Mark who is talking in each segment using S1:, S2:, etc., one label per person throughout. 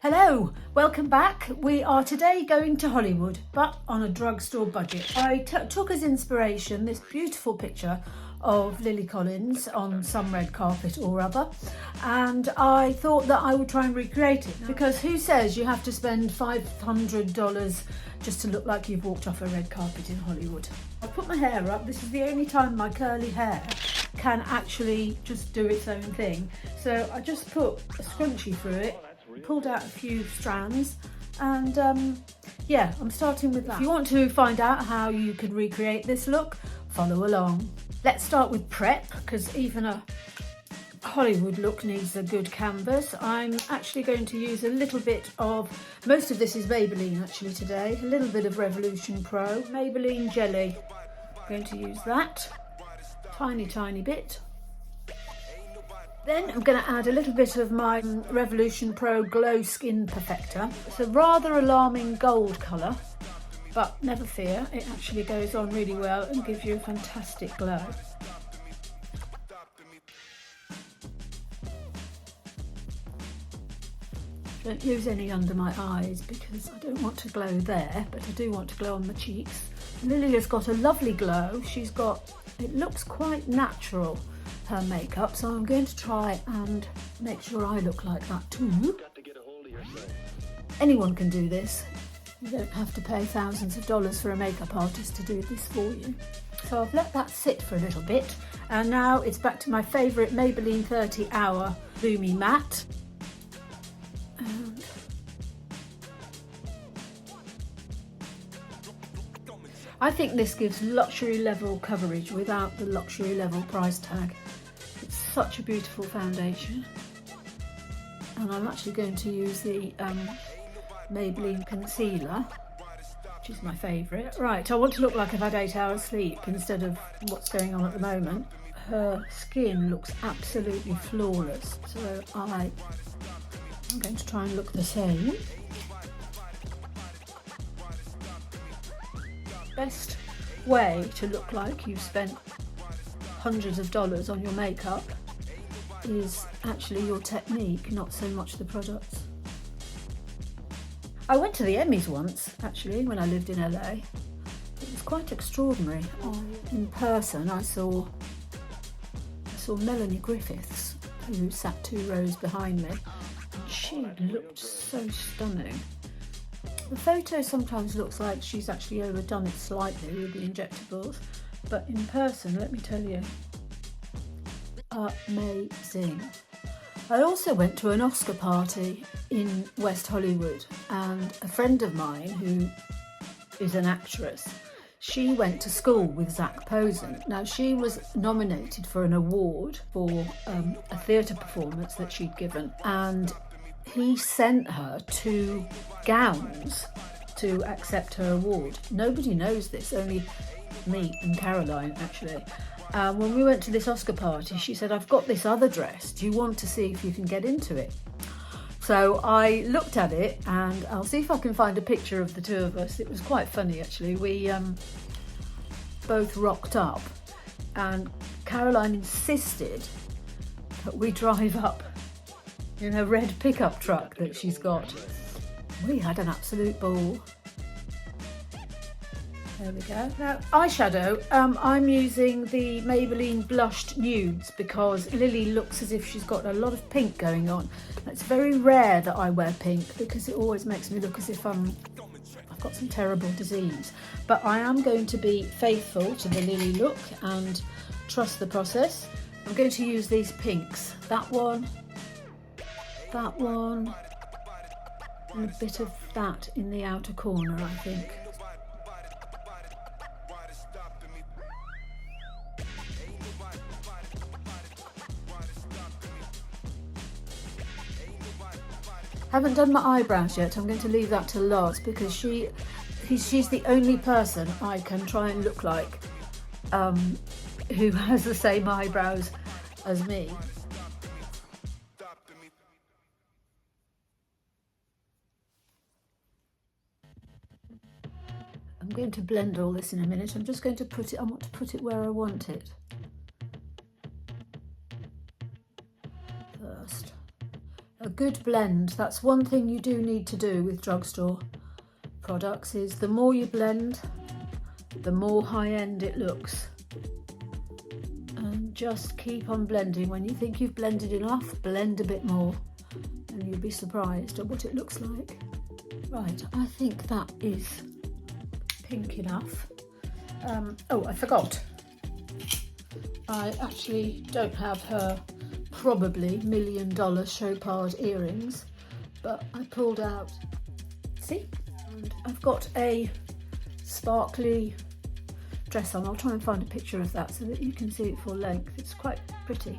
S1: Hello, welcome back. We are today going to Hollywood, but on a drugstore budget. I took as inspiration this beautiful picture of Lily Collins on some red carpet or other, and I thought that I would try and recreate it, because who says you have to spend $500 just to look like you've walked off a red carpet in Hollywood? I put my hair up. This is the only time my curly hair can actually just do its own thing, so I just put a scrunchie through it, pulled out a few strands, and yeah, I'm starting with that. If you want to find out how you could recreate this look, follow along. Let's start with prep, because even a Hollywood look needs a good canvas. I'm actually going to use a little bit of, most of this is Maybelline actually today, a little bit of Revolution Pro, Maybelline Jelly. I'm going to use that, tiny bit. Then I'm going to add a little bit of my Revolution Pro Glow Skin Perfector. It's a rather alarming gold colour, but never fear, it actually goes on really well and gives you a fantastic glow. Don't use any under my eyes because I don't want to glow there, but I do want to glow on my cheeks. Lily has got a lovely glow. She's got, it looks quite natural, her makeup, so I'm going to try and make sure I look like that too. Anyone can do this. You don't have to pay thousands of dollars for a makeup artist to do this for you. So I've let that sit for a little bit, and now it's back to my favourite Maybelline 30 Hour Lumi Matte. And I think this gives luxury level coverage without the luxury level price tag. It's such a beautiful foundation, and I'm actually going to use the Maybelline concealer, which is my favourite. Right, I want to look like I've had 8 hours sleep instead of what's going on at the moment. Her skin looks absolutely flawless, so I'm going to try and look the same. Best way to look like you've spent hundreds of dollars on your makeup is actually your technique, not so much the products. I went to the Emmys once, actually, when I lived in LA. It was quite extraordinary. In person, I saw Melanie Griffiths, who sat 2 rows behind me, and she looked so stunning. The photo sometimes looks like she's actually overdone it slightly with the injectables, but in person, let me tell you, amazing. I also went to an Oscar party in West Hollywood, and a friend of mine who is an actress, she went to school with Zac Posen. Now, she was nominated for an award for a theatre performance that she'd given, and he sent her 2 gowns to accept her award. Nobody knows this, only me and Caroline actually. When we went to this Oscar party, she said, I've got this other dress, do you want to see if you can get into it? So I looked at it, and I'll see if I can find a picture of the 2 of us. It was quite funny actually. We both rocked up, and Caroline insisted that we drive up in a red pickup truck that she's got. We had an absolute ball. There we go. Now, eyeshadow, I'm using the Maybelline Blushed Nudes because Lily looks as if she's got a lot of pink going on. It's very rare that I wear pink because it always makes me look as if I've got some terrible disease. But I am going to be faithful to the Lily look and trust the process. I'm going to use these pinks. That one, and a bit of that in the outer corner, I think. Haven't done my eyebrows yet. I'm going to leave that till last because she's the only person I can try and look like who has the same eyebrows as me. I'm going to blend all this in a minute. I'm just going to put it, I want to put it where I want it first. A good blend. That's one thing you do need to do with drugstore products, is the more you blend, the more high-end it looks. And just keep on blending. When you think you've blended enough, blend a bit more and you'll be surprised at what it looks like. Right, I think that is pink enough. Oh, I forgot. I actually don't have her probably $1 million Chopard earrings, but I pulled out, see? And I've got a sparkly dress on. I'll try and find a picture of that so that you can see it full length. It's quite pretty.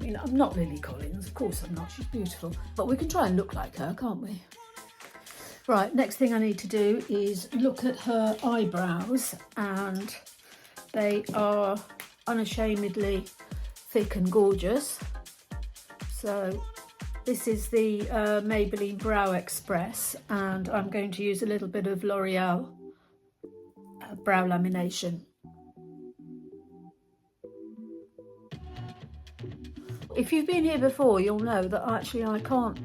S1: I mean, I'm not Lily Collins, of course I'm not, she's beautiful, but we can try and look like her, can't we? Right, next thing I need to do is look at her eyebrows, and they are unashamedly thick and gorgeous. So this is the Maybelline Brow Express, and I'm going to use a little bit of L'Oreal brow lamination. If you've been here before, you'll know that actually I can't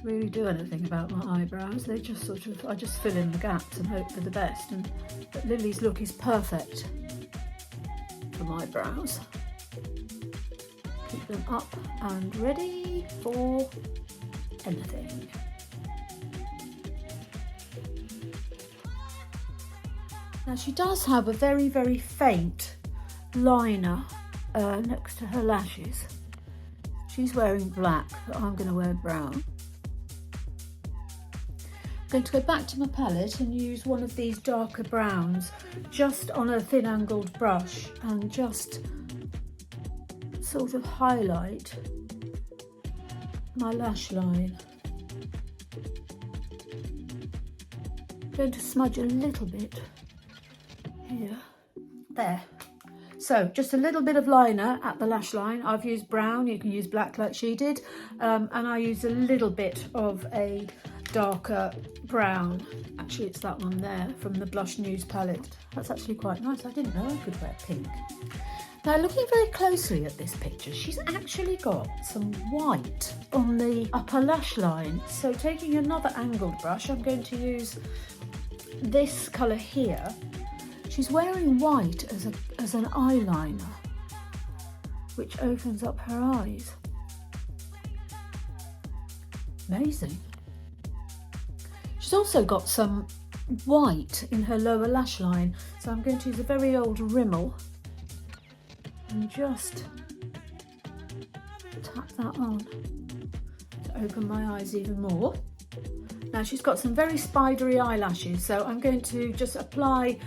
S1: really do anything about my eyebrows. They just sort of, I just fill in the gaps and hope for the best, and but Lily's look is perfect for my brows. Keep them up and ready for anything. Now she does have a very, very faint liner next to her lashes. She's wearing black, but I'm going to wear brown. I'm going to go back to my palette and use one of these darker browns just on a thin angled brush and just sort of highlight my lash line. I'm going to smudge a little bit here, there. So just a little bit of liner at the lash line. I've used brown, you can use black like she did, and I used a little bit of a darker brown. Actually it's that one there from the Blush News palette. That's actually quite nice. I didn't know I could wear pink. Now looking very closely at this picture, she's actually got some white on the upper lash line. So taking another angled brush, I'm going to use this colour here. She's wearing white as an eyeliner, which opens up her eyes. Amazing. She's also got some white in her lower lash line, so I'm going to use a very old Rimmel and just tap that on to open my eyes even more. Now she's got some very spidery eyelashes, so I'm going to just apply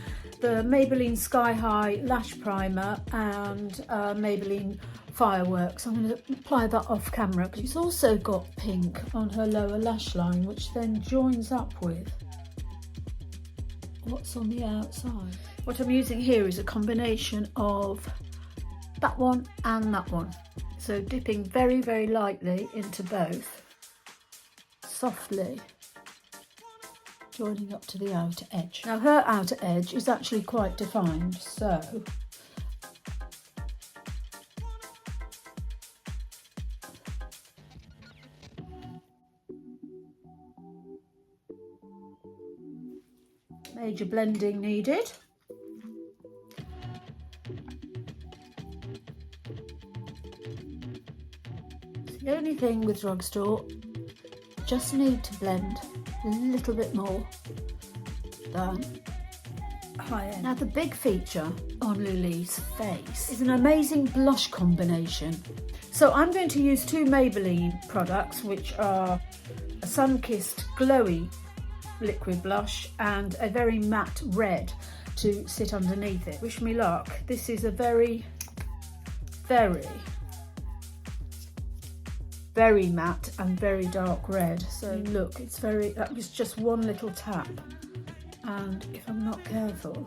S1: the Maybelline Sky High Lash Primer and Maybelline Fireworks. I'm going to apply that off camera because she's also got pink on her lower lash line, which then joins up with what's on the outside. What I'm using here is a combination of that one and that one. So dipping very, very lightly into both, softly joining up to the outer edge. Now her outer edge is actually quite defined, so major blending needed. The only thing with drugstore, just need to blend a little bit more than high end. Now the big feature on Lily's face is an amazing blush combination. So I'm going to use two Maybelline products, which are a sun-kissed glowy liquid blush and a very matte red to sit underneath it. Wish me luck. This is a very, very matte and very dark red. So look, it's very, that was just one little tap, and if I'm not careful,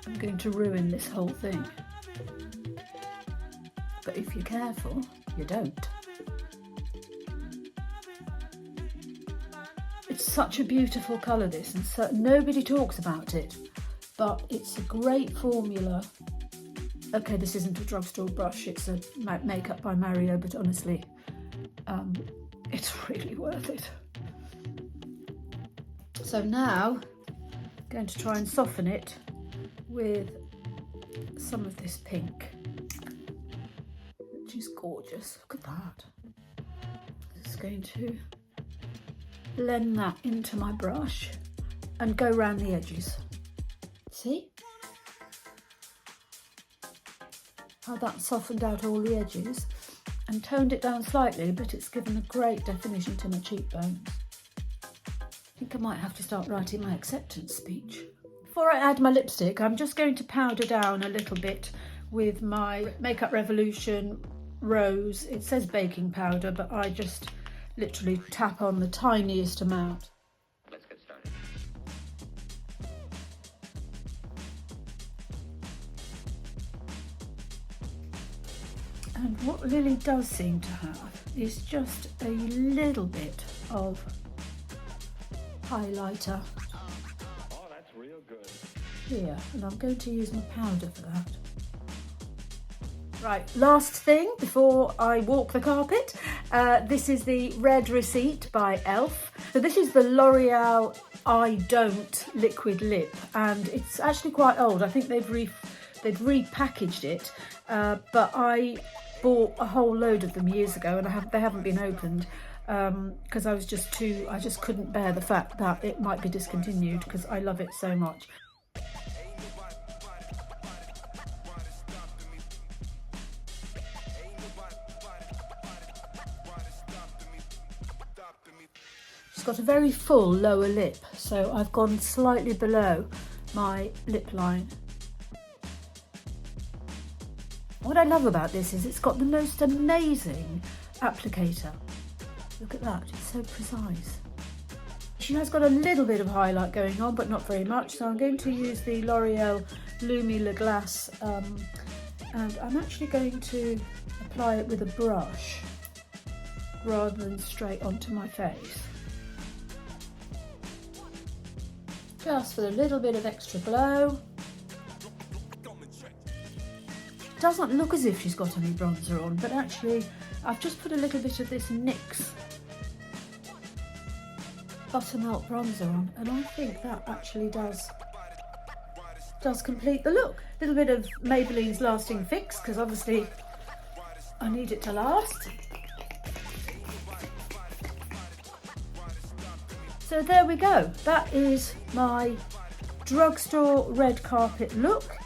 S1: I'm going to ruin this whole thing. But if you're careful, you don't. It's such a beautiful colour, this, and so nobody talks about it, but it's a great formula. Okay, this isn't a drugstore brush, it's a makeup by Mario, but honestly, It's really worth it. So now I'm going to try and soften it with some of this pink, which is gorgeous. Look at that. Just going to blend that into my brush and go around the edges. See how that softened out all the edges and toned it down slightly, but it's given a great definition to my cheekbones. I think I might have to start writing my acceptance speech. Before I add my lipstick, I'm just going to powder down a little bit with my Makeup Revolution Rose. It says baking powder, but I just literally tap on the tiniest amount.
S2: Let's get started.
S1: And what Lily does seem to have is just a little bit of highlighter.
S2: Oh, that's real good.
S1: Here, and I'm going to use my powder for that. Right, last thing before I walk the carpet. This is the Red Receipt by E.l.f. So this is the L'Oreal I Don't liquid lip, and it's actually quite old. I think they've repackaged it, but I bought a whole load of them years ago, and they haven't been opened because I just couldn't bear the fact that it might be discontinued because I love it so much. It's got a very full lower lip, so I've gone slightly below my lip line. What I love about this is it's got the most amazing applicator. Look at that, it's so precise. She has got a little bit of highlight going on, but not very much, so I'm going to use the L'Oreal Lumi Glass, and I'm actually going to apply it with a brush rather than straight onto my face. Just for a little bit of extra glow. Doesn't look as if she's got any bronzer on, but actually I've just put a little bit of this NYX Buttermilk bronzer on, and I think that actually does complete the look. A little bit of Maybelline's Lasting Fix, because obviously I need it to last. So there we go. That is my drugstore red carpet look.